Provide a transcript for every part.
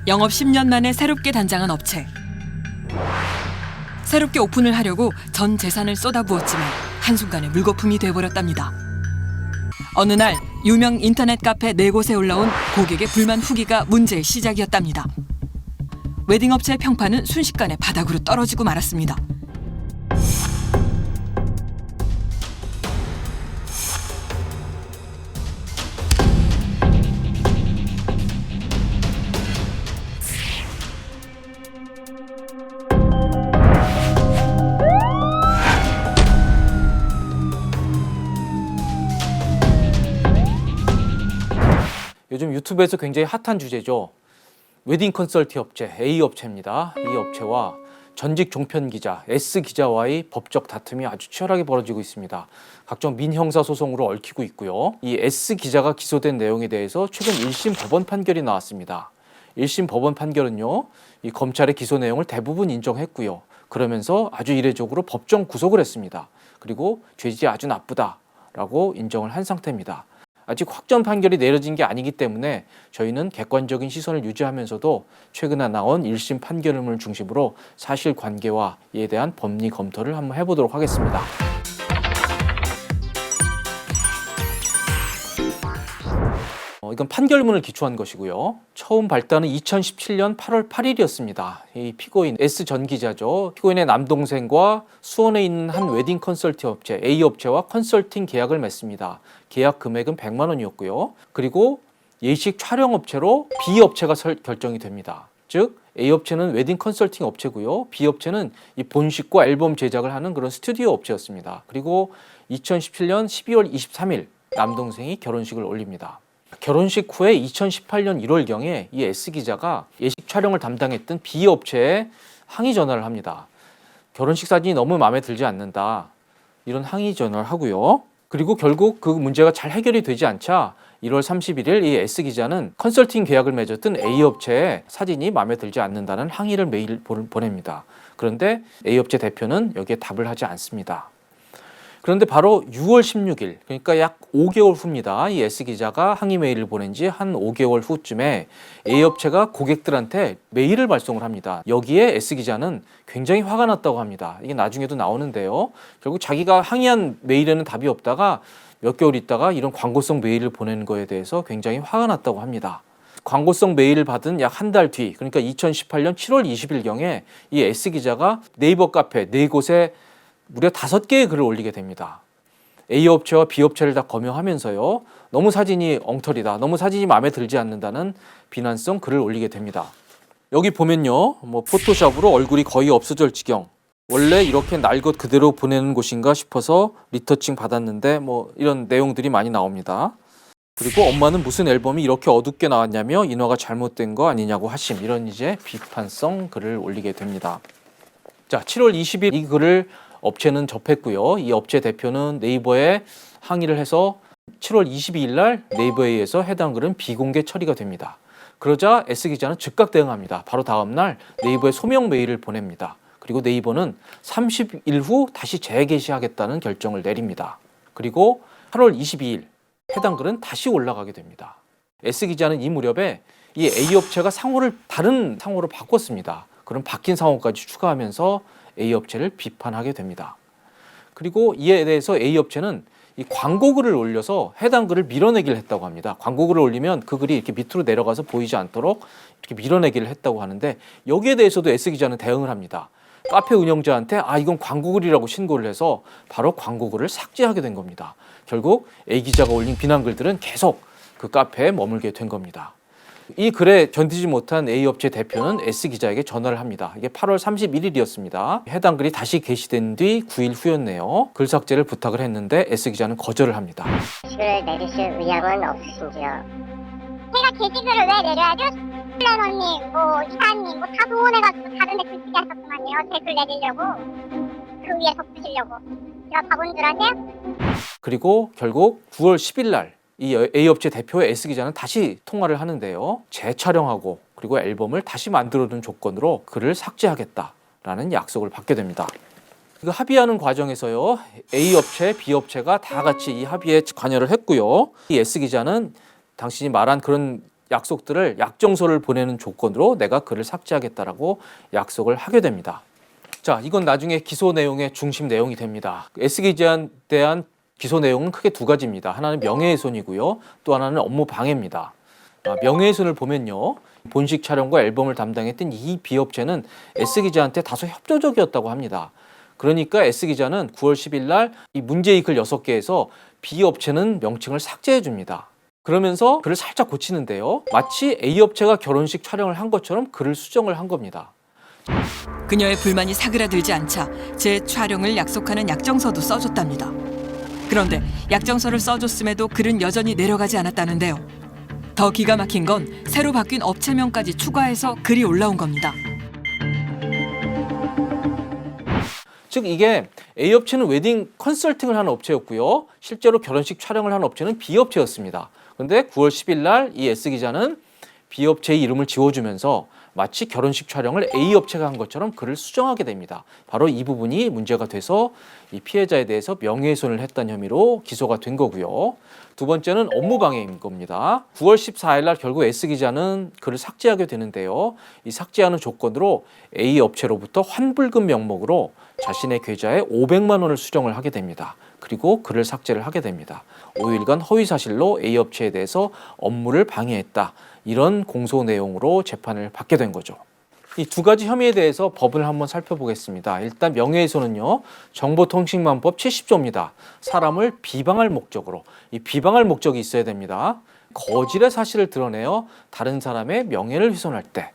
영업 10년 만에 새롭게 단장한 업체. 새롭게 오픈을 하려고 전 재산을 쏟아부었지만 한순간에 물거품이 돼버렸답니다. 어느 날 유명 인터넷 카페 4곳에 올라온 고객의 불만 후기가 문제의 시작이었답니다. 웨딩업체의 평판은 순식간에 바닥으로 떨어지고 말았습니다. 요즘 유튜브에서 굉장히 핫한 주제죠. 웨딩 컨설팅 업체 A업체입니다. 이 업체와 전직 종편 기자 S기자와의 법적 다툼이 아주 치열하게 벌어지고 있습니다. 각종 민형사 소송으로 얽히고 있고요. 이 S기자가 기소된 내용에 대해서 최근 1심 법원 판결이 나왔습니다. 1심 법원 판결은요, 이 검찰의 기소 내용을 대부분 인정했고요. 그러면서 아주 이례적으로 법정 구속을 했습니다. 그리고 죄질이 아주 나쁘다라고 인정을 한 상태입니다. 아직 확정 판결이 내려진 게 아니기 때문에 저희는 객관적인 시선을 유지하면서도 최근에 나온 1심 판결문을 중심으로 사실관계와 이에 대한 법리 검토를 한번 해보도록 하겠습니다. 이건 판결문을 기초한 것이고요. 처음 발단은 2017년 8월 8일이었습니다. 이 피고인 S 전 기자죠. 피고인의 남동생과 수원에 있는 한 웨딩 컨설팅 업체 A업체와 컨설팅 계약을 맺습니다. 계약 금액은 100만 원이었고요. 그리고 예식 촬영 업체로 B업체가 결정이 됩니다. 즉 A업체는 웨딩 컨설팅 업체고요. B업체는 이 본식과 앨범 제작을 하는 그런 스튜디오 업체였습니다. 그리고 2017년 12월 23일 남동생이 결혼식을 올립니다. 결혼식 후에 2018년 1월경에 이 S기자가 예식 촬영을 담당했던 B업체에 항의 전화를 합니다. 결혼식 사진이 너무 마음에 들지 않는다. 이런 항의 전화를 하고요. 그리고 결국 그 문제가 잘 해결이 되지 않자 1월 31일 이 S기자는 컨설팅 계약을 맺었던 A업체에 사진이 마음에 들지 않는다는 항의를 메일 보냅니다. 그런데 A업체 대표는 여기에 답을 하지 않습니다. 그런데 바로 6월 16일, 그러니까 약 5개월 후입니다. 이 S기자가 항의 메일을 보낸 지 한 5개월 후쯤에 A업체가 고객들한테 메일을 발송을 합니다. 여기에 S기자는 굉장히 화가 났다고 합니다. 이게 나중에도 나오는데요. 결국 자기가 항의한 메일에는 답이 없다가 몇 개월 있다가 이런 광고성 메일을 보내는 거에 대해서 굉장히 화가 났다고 합니다. 광고성 메일을 받은 약 한 달 뒤, 그러니까 2018년 7월 20일경에 이 S기자가 네이버 카페 4곳에 무려 5개의 글을 올리게 됩니다. A업체와 B업체를 다 검열하면서요. 너무 사진이 엉터리다. 너무 사진이 마음에 들지 않는다는 비난성 글을 올리게 됩니다. 여기 보면요. 포토샵으로 얼굴이 거의 없어질 지경. 원래 이렇게 날 것 그대로 보내는 곳인가 싶어서 리터칭 받았는데 이런 내용들이 많이 나옵니다. 그리고 엄마는 무슨 앨범이 이렇게 어둡게 나왔냐며 인화가 잘못된 거 아니냐고 하심. 이런 이제 비판성 글을 올리게 됩니다. 자, 7월 20일 이 글을 업체는 접했고요. 이 업체 대표는 네이버에 항의를 해서 7월 22일 날 네이버에 의해서 해당 글은 비공개 처리가 됩니다. 그러자 S기자는 즉각 대응합니다. 바로 다음 날 네이버에 소명 메일을 보냅니다. 그리고 네이버는 30일 후 다시 재게시하겠다는 결정을 내립니다. 그리고 8월 22일 해당 글은 다시 올라가게 됩니다. S기자는 이 무렵에 이 A업체가 상호를 다른 상호로 바꿨습니다. 그럼 바뀐 상호까지 추가하면서 A업체를 비판하게 됩니다. 그리고 이에 대해서 A업체는 이 광고글을 올려서 해당 글을 밀어내기를 했다고 합니다. 광고글을 올리면 그 글이 이렇게 밑으로 내려가서 보이지 않도록 이렇게 밀어내기를 했다고 하는데 여기에 대해서도 S기자는 대응을 합니다. 카페 운영자한테 이건 광고글이라고 신고를 해서 바로 광고글을 삭제하게 된 겁니다. 결국 A기자가 올린 비난글들은 계속 그 카페에 머물게 된 겁니다. 이 글에 견디지 못한 A업체 대표는 S기자에게 전화를 합니다. 이게 8월 31일이었습니다. 해당 글이 다시 게시된 뒤 9일 후였네요. 글 삭제를 부탁을 했는데 S기자는 거절을 합니다. 게시글을 내리실 의향은 없으신지요? 제가 게시글을 왜 내려야죠? 플랜 언니, 이사님, 다 동원해가지고 다른 데 글쓰기 하셨구만요. 제 글 내리려고. 그 위에 덮으시려고. 제가 바본 줄 아세요? 그리고 결국 9월 10일 날 이 A업체 대표의 S기자는 다시 통화를 하는데요. 재촬영하고 그리고 앨범을 다시 만들어둔 조건으로 글을 삭제하겠다라는 약속을 받게 됩니다. 그 합의하는 과정에서요. A업체, B업체가 다 같이 이 합의에 관여를 했고요. 이 S기자는 당신이 말한 그런 약속들을 약정서를 보내는 조건으로 내가 글을 삭제하겠다라고 약속을 하게 됩니다. 자, 이건 나중에 기소 내용의 중심 내용이 됩니다. S기자에 대한 기소 내용은 크게 두 가지입니다. 하나는 명예훼손이고요. 또 하나는 업무 방해입니다. 명예훼손을 보면요. 본식 촬영과 앨범을 담당했던 이 B업체는 S기자한테 다소 협조적이었다고 합니다. 그러니까 S기자는 9월 10일 날 이 문제의 글 6개에서 B업체는 명칭을 삭제해 줍니다. 그러면서 글을 살짝 고치는데요. 마치 A업체가 결혼식 촬영을 한 것처럼 글을 수정을 한 겁니다. 그녀의 불만이 사그라들지 않자 재촬영을 약속하는 약정서도 써줬답니다. 그런데 약정서를 써줬음에도 글은 여전히 내려가지 않았다는데요. 더 기가 막힌 건 새로 바뀐 업체명까지 추가해서 글이 올라온 겁니다. 즉 이게 A업체는 웨딩 컨설팅을 하는 업체였고요. 실제로 결혼식 촬영을 하는 업체는 B업체였습니다. 그런데 9월 10일 날 이 S기자는 B업체의 이름을 지워주면서 마치 결혼식 촬영을 A업체가 한 것처럼 글을 수정하게 됩니다. 바로 이 부분이 문제가 돼서 이 피해자에 대해서 명예훼손을 했다는 혐의로 기소가 된 거고요. 두 번째는 업무방해인 겁니다. 9월 14일 날 결국 S기자는 글을 삭제하게 되는데요. 이 삭제하는 조건으로 A업체로부터 환불금 명목으로 자신의 계좌에 500만 원을 수령을 하게 됩니다. 그리고 글을 삭제를 하게 됩니다. 5일간 허위사실로 A업체에 대해서 업무를 방해했다. 이런 공소 내용으로 재판을 받게 된 거죠. 이 두 가지 혐의에 대해서 법을 한번 살펴보겠습니다. 일단 명예훼손은요. 정보통신망법 70조입니다. 사람을 비방할 목적으로, 이 비방할 목적이 있어야 됩니다. 거짓의 사실을 드러내어 다른 사람의 명예를 훼손할 때.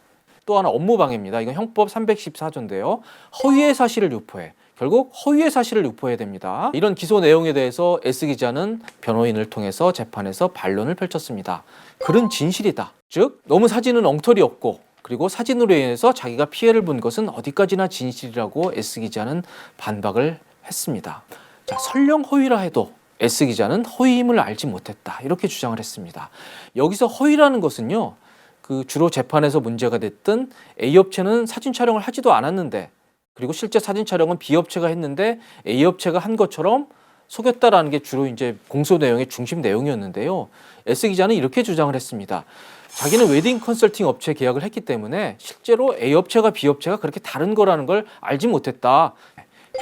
또 하나 업무방해입니다. 이건 형법 314조인데요. 허위의 사실을 유포해. 결국 허위의 사실을 유포해야 됩니다. 이런 기소 내용에 대해서 S기자는 변호인을 통해서 재판에서 반론을 펼쳤습니다. 글은 진실이다. 즉 너무 사진은 엉터리 없고 그리고 사진으로 인해서 자기가 피해를 본 것은 어디까지나 진실이라고 S기자는 반박을 했습니다. 자, 설령 허위라 해도 S기자는 허위임을 알지 못했다. 이렇게 주장을 했습니다. 여기서 허위라는 것은요. 그 주로 재판에서 문제가 됐던 A업체는 사진 촬영을 하지도 않았는데 그리고 실제 사진 촬영은 B업체가 했는데 A업체가 한 것처럼 속였다라는 게 주로 이제 공소 내용의 중심 내용이었는데요. S기자는 이렇게 주장을 했습니다. 자기는 웨딩 컨설팅 업체 계약을 했기 때문에 실제로 A업체가 B업체가 그렇게 다른 거라는 걸 알지 못했다.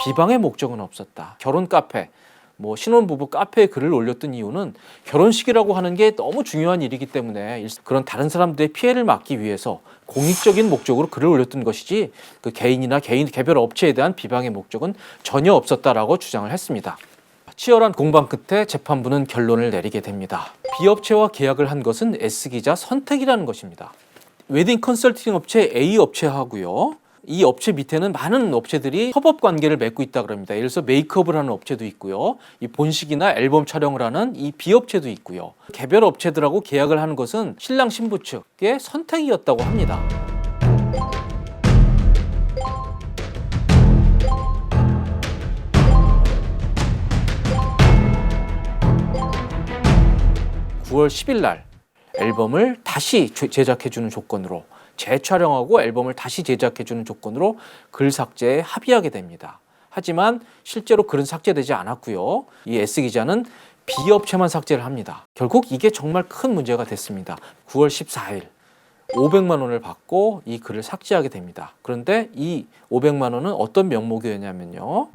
비방의 목적은 없었다. 결혼 카페, 신혼부부 카페에 글을 올렸던 이유는 결혼식이라고 하는 게 너무 중요한 일이기 때문에 그런 다른 사람들의 피해를 막기 위해서 공익적인 목적으로 글을 올렸던 것이지 그 개인이나 개별 업체에 대한 비방의 목적은 전혀 없었다라고 주장을 했습니다. 치열한 공방 끝에 재판부는 결론을 내리게 됩니다. B업체와 계약을 한 것은 S기자 선택이라는 것입니다. 웨딩 컨설팅 업체 A업체하고요. 이 업체 밑에는 많은 업체들이 협업 관계를 맺고 있다 그럽니다. 예를 들어서 메이크업을 하는 업체도 있고요. 이 본식이나 앨범 촬영을 하는 이 B업체도 있고요. 개별 업체들하고 계약을 하는 것은 신랑 신부 측의 선택이었다고 합니다. (9월 10일) 날 앨범을 다시 제작해주는 조건으로 재촬영하고 앨범을 다시 제작해주는 조건으로 글 삭제에 합의하게 됩니다. 하지만 실제로 글은 삭제되지 않았고요. 이 S기자는 B업체만 삭제를 합니다. 결국 이게 정말 큰 문제가 됐습니다. 9월 14일 500만 원을 받고 이 글을 삭제하게 됩니다. 그런데 이 500만 원은 어떤 명목이었냐면요.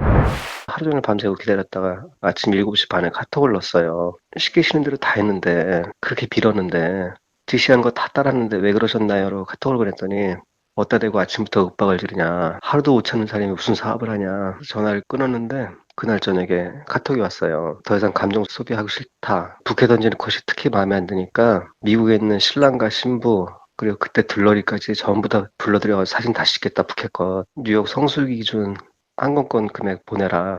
하루 종일 밤새고 기다렸다가 아침 7시 반에 카톡을 넣었어요. 시키시는 대로 다 했는데 그렇게 빌었는데 지시한 거 다 따랐는데 왜 그러셨나요? 라고 카톡을 보냈더니 어디다 대고 아침부터 윽박을 지르냐. 하루도 못 찾는 사람이 무슨 사업을 하냐. 전화를 끊었는데 그날 저녁에 카톡이 왔어요. 더 이상 감정 소비하기 싫다. 부케 던지는 것이 특히 마음에 안 드니까 미국에 있는 신랑과 신부 그리고 그때 들러리까지 전부 다 불러들여 사진 다시 찍겠다. 부케 것. 뉴욕 성수기 기준 항공권 금액 보내라.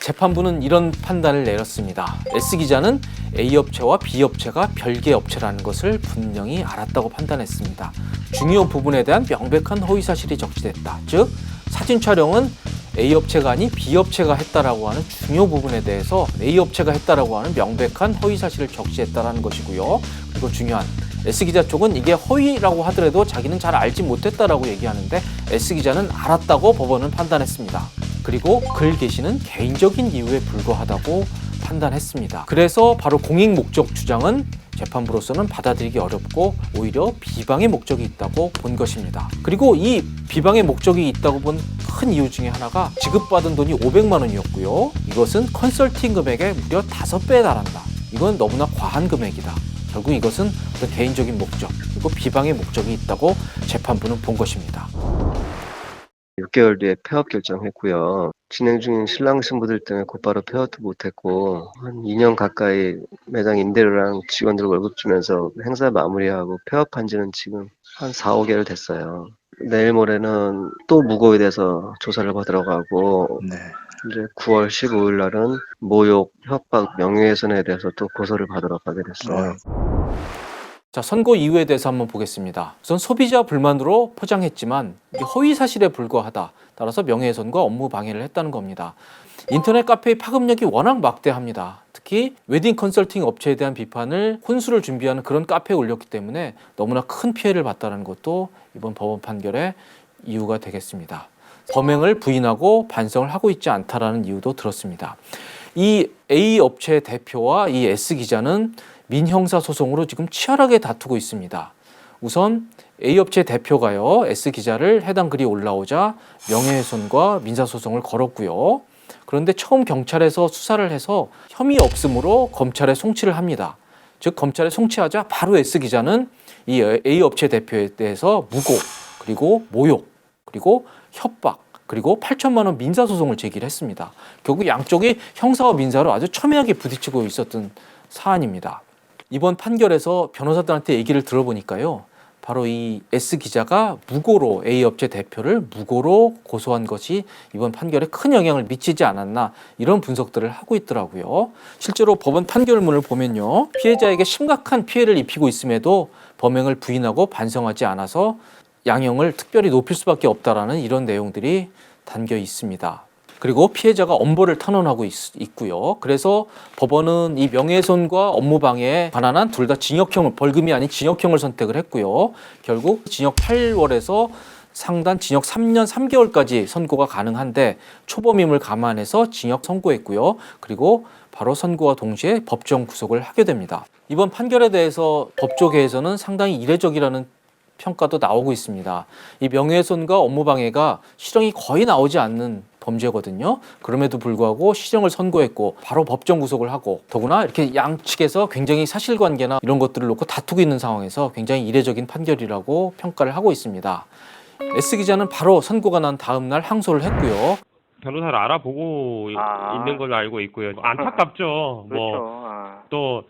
재판부는 이런 판단을 내렸습니다. S기자는 A업체와 B업체가 별개 업체라는 것을 분명히 알았다고 판단했습니다. 중요 부분에 대한 명백한 허위사실이 적시됐다. 즉 사진 촬영은 A업체가 아닌 B업체가 했다라고 하는 중요 부분에 대해서 A업체가 했다라고 하는 명백한 허위사실을 적시했다라는 것이고요. 그리고 중요한 S기자 쪽은 이게 허위라고 하더라도 자기는 잘 알지 못했다라고 얘기하는데 S기자는 알았다고 법원은 판단했습니다. 그리고 글 게시는 개인적인 이유에 불과하다고 판단했습니다. 그래서 바로 공익 목적 주장은 재판부로서는 받아들이기 어렵고 오히려 비방의 목적이 있다고 본 것입니다. 그리고 이 비방의 목적이 있다고 본 큰 이유 중에 하나가 지급받은 돈이 500만 원이었고요. 이것은 컨설팅 금액의 무려 5배에 달한다. 이건 너무나 과한 금액이다. 결국 이것은 어떤 개인적인 목적 그리고 비방의 목적이 있다고 재판부는 본 것입니다. 6개월 뒤에 폐업 결정했고요. 진행 중인 신랑 신부들 때문에 곧바로 폐업도 못했고 한 2년 가까이 매장 임대료랑 직원들 월급 주면서 행사 마무리하고 폐업한 지는 지금 한 4, 5개월 됐어요. 내일 모레는 또 무고에 대해서 조사를 받으러 가고 이제 9월 15일 날은 모욕, 협박, 명예훼손에 대해서 또 고소를 받으러 가게 됐어요. 자, 선고 이유에 대해서 한번 보겠습니다. 우선 소비자 불만으로 포장했지만 이게 허위 사실에 불과하다. 따라서 명예훼손과 업무 방해를 했다는 겁니다. 인터넷 카페의 파급력이 워낙 막대합니다. 특히 웨딩 컨설팅 업체에 대한 비판을 혼수를 준비하는 그런 카페에 올렸기 때문에 너무나 큰 피해를 봤다는 것도 이번 법원 판결의 이유가 되겠습니다. 범행을 부인하고 반성을 하고 있지 않다라는 이유도 들었습니다. 이 A 업체 대표와 이 S 기자는 민형사 소송으로 지금 치열하게 다투고 있습니다. 우선 A 업체 대표가요, S 기자를 해당 글이 올라오자 명예훼손과 민사소송을 걸었고요. 그런데 처음 경찰에서 수사를 해서 혐의 없음으로 검찰에 송치를 합니다. 즉 검찰에 송치하자 바로 S 기자는 이 A 업체 대표에 대해서 무고, 그리고 모욕, 그리고 협박, 그리고 8천만 원 민사소송을 제기를 했습니다. 결국 양쪽이 형사와 민사로 아주 첨예하게 부딪히고 있었던 사안입니다. 이번 판결에서 변호사들한테 얘기를 들어보니까요. 바로 이 S 기자가 무고로 A 업체 대표를 무고로 고소한 것이 이번 판결에 큰 영향을 미치지 않았나 이런 분석들을 하고 있더라고요. 실제로 법원 판결문을 보면요. 피해자에게 심각한 피해를 입히고 있음에도 범행을 부인하고 반성하지 않아서 양형을 특별히 높일 수밖에 없다라는 이런 내용들이 담겨 있습니다. 그리고 피해자가 엄벌을 탄원하고 있고요. 그래서 법원은 이 명예훼손과 업무방해에 관한 한 둘 다 징역형을, 벌금이 아닌 징역형을 선택을 했고요. 결국 징역 8월에서 상단 징역 3년 3개월까지 선고가 가능한데 초범임을 감안해서 징역 선고했고요. 그리고 바로 선고와 동시에 법정 구속을 하게 됩니다. 이번 판결에 대해서 법조계에서는 상당히 이례적이라는 평가도 나오고 있습니다. 이 명예훼손과 업무방해가 실형이 거의 나오지 않는 범죄거든요. 그럼에도 불구하고 실형을 선고했고 바로 법정 구속을 하고 더구나 이렇게 양측에서 굉장히 사실관계나 이런 것들을 놓고 다투고 있는 상황에서 굉장히 이례적인 판결이라고 평가를 하고 있습니다. S 기자는 바로 선고가 난 다음 날 항소를 했고요. 변호사를 알아보고 있는 걸로 알고 있고요. 안타깝죠. 그렇죠.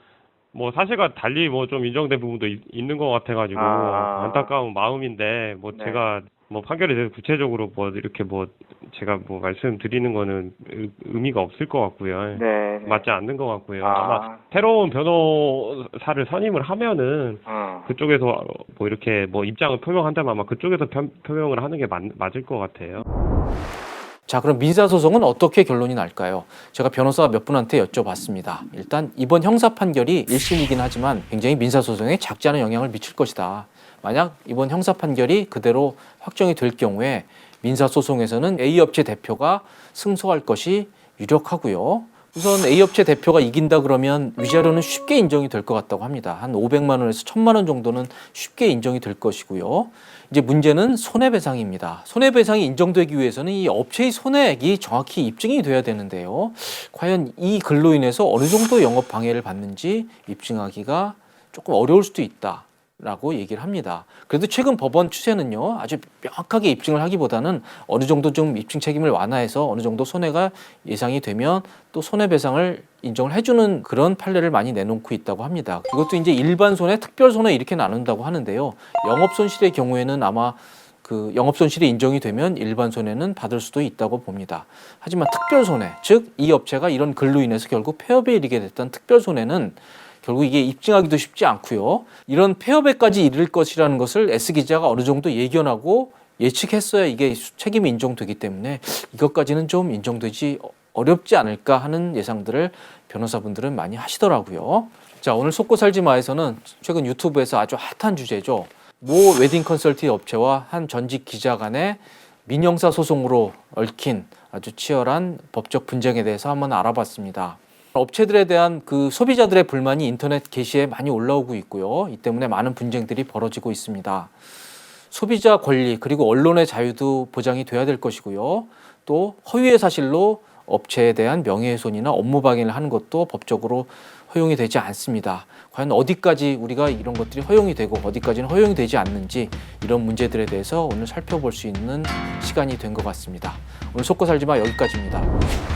뭐 사실과 달리 뭐 좀 인정된 부분도 있는 것 같아가지고 안타까운 마음인데 뭐 네. 제가 뭐 판결에 대해서 구체적으로 뭐 이렇게 뭐 제가 뭐 말씀드리는 거는 의미가 없을 것 같고요. 네. 맞지 않는 것 같고요. 아마 새로운 변호사를 선임을 하면은 그쪽에서 뭐 이렇게 뭐 입장을 표명한다면 아마 그쪽에서 표명을 하는 게 맞을 것 같아요. 자, 그럼 민사소송은 어떻게 결론이 날까요? 제가 변호사 몇 분한테 여쭤봤습니다. 일단 이번 형사 판결이 1심이긴 하지만 굉장히 민사소송에 작지 않은 영향을 미칠 것이다. 만약 이번 형사 판결이 그대로 확정이 될 경우에 민사소송에서는 A 업체 대표가 승소할 것이 유력하고요. 우선 A 업체 대표가 이긴다 그러면 위자료는 쉽게 인정이 될 것 같다고 합니다. 한 500만 원에서 1000만 원 정도는 쉽게 인정이 될 것이고요. 이제 문제는 손해배상입니다. 손해배상이 인정되기 위해서는 이 업체의 손해액이 정확히 입증이 돼야 되는데요. 과연 이 글로 인해서 어느 정도 영업 방해를 받는지 입증하기가 조금 어려울 수도 있다. 라고 얘기를 합니다. 그래도 최근 법원 추세는요, 아주 명확하게 입증을 하기보다는 어느 정도 좀 입증 책임을 완화해서 어느 정도 손해가 예상이 되면 또 손해배상을 인정을 해주는 그런 판례를 많이 내놓고 있다고 합니다. 이것도 이제 일반 손해, 특별 손해 이렇게 나눈다고 하는데요. 영업 손실의 경우에는 아마 그 영업 손실이 인정이 되면 일반 손해는 받을 수도 있다고 봅니다. 하지만 특별 손해, 즉 이 업체가 이런 글로 인해서 결국 폐업에 이르게 됐던 특별 손해는 결국 이게 입증하기도 쉽지 않고요. 이런 폐업에까지 이를 것이라는 것을 S기자가 어느 정도 예견하고 예측했어야 이게 책임이 인정되기 때문에 이것까지는 좀 인정되지 어렵지 않을까 하는 예상들을 변호사분들은 많이 하시더라고요. 자, 오늘 속고 살지 마에서는 최근 유튜브에서 아주 핫한 주제죠. 모 웨딩 컨설팅 업체와 한 전직 기자 간의 민형사 소송으로 얽힌 아주 치열한 법적 분쟁에 대해서 한번 알아봤습니다. 업체들에 대한 그 소비자들의 불만이 인터넷 게시에 많이 올라오고 있고요. 이 때문에 많은 분쟁들이 벌어지고 있습니다. 소비자 권리 그리고 언론의 자유도 보장이 돼야 될 것이고요. 또 허위의 사실로 업체에 대한 명예훼손이나 업무방해를 하는 것도 법적으로 허용이 되지 않습니다. 과연 어디까지 우리가 이런 것들이 허용이 되고 어디까지는 허용이 되지 않는지 이런 문제들에 대해서 오늘 살펴볼 수 있는 시간이 된 것 같습니다. 오늘 속고 살지마 여기까지입니다.